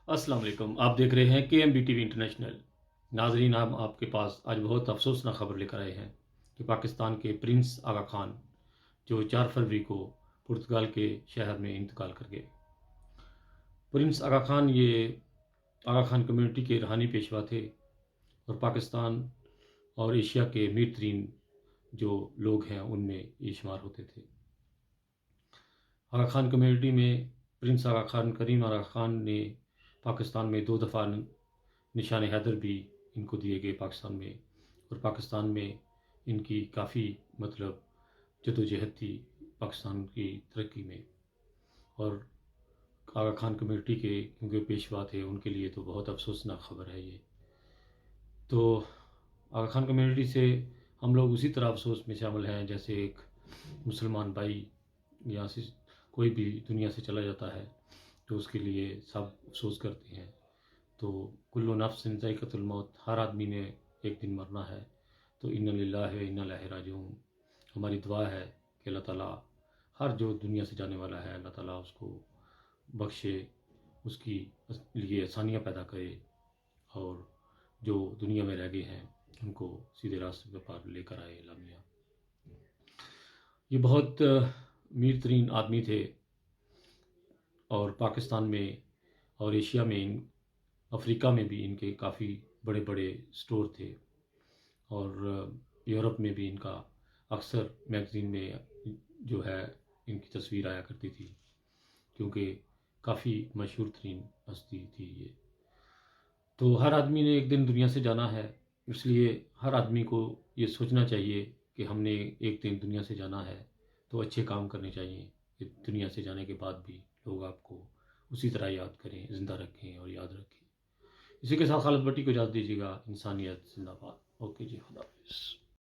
السلام علیکم، آپ دیکھ رہے ہیں کے M B T V international. ناظرین، ہم آپ کے پاس آج بہت افسوسناک خبر لے کر آئے ہیں کہ پاکستان کے پرنس آغا خان جو 4 فروری کو پرتگال کے شہر میں انتقال کر گئے۔ پرنس آغا خان یہ آغا خان کمیونٹی کے روحانی پیشوا تھے اور پاکستان اور ایشیا کے امیر ترین جو لوگ ہیں ان میں یہ شمار ہوتے تھے۔ آغا خان کمیونٹی میں پرنس آغا خان کریم آغا خان نے پاکستان میں 2 دفعہ نشان حیدر بھی ان کو دیے گئے پاکستان میں، اور پاکستان میں ان کی کافی جدوجہد تھی پاکستان کی ترقی میں، اور آغا خان کمیونٹی کے کیونکہ پیشوا تھے ان کے لیے تو بہت افسوسناک خبر ہے یہ۔ تو آغا خان کمیونٹی سے ہم لوگ اسی طرح افسوس میں شامل ہیں جیسے ایک مسلمان بھائی یہاں سے کوئی بھی دنیا سے چلا جاتا ہے تو اس کے لیے سب افسوس کرتے ہیں۔ تو کل نفس ذائقۃ الموت، ہر آدمی نے ایک دن مرنا ہے، تو انا للہ و انا الیہ راجعون۔ ہماری دعا ہے کہ اللہ تعالیٰ ہر جو دنیا سے جانے والا ہے اللہ تعالیٰ اس کو بخشے، اس کی لیے آسانیاں پیدا کرے، اور جو دنیا میں رہ گئے ہیں ان کو سیدھے راستے پر لے کر آئے لامیہ۔ یہ بہت امیر ترین آدمی تھے، اور پاکستان میں اور ایشیا میں افریقہ میں بھی ان کے کافی بڑے بڑے سٹور تھے، اور یورپ میں بھی ان کا اکثر میگزین میں جو ہے ان کی تصویر آیا کرتی تھی، کیونکہ کافی مشہور ترین ہستی تھی یہ۔ تو ہر آدمی نے ایک دن دنیا سے جانا ہے، اس لیے ہر آدمی کو یہ سوچنا چاہیے کہ ہم نے ایک دن دنیا سے جانا ہے تو اچھے کام کرنے چاہیے کہ دنیا سے جانے کے بعد بھی لوگ آپ کو اسی طرح یاد کریں، زندہ رکھیں اور یاد رکھیں۔ اسی کے ساتھ خالد بٹی کو اجازت دیجیے گا۔ انسانیت زندہ باد۔ اوکے جی، خدا حافظ۔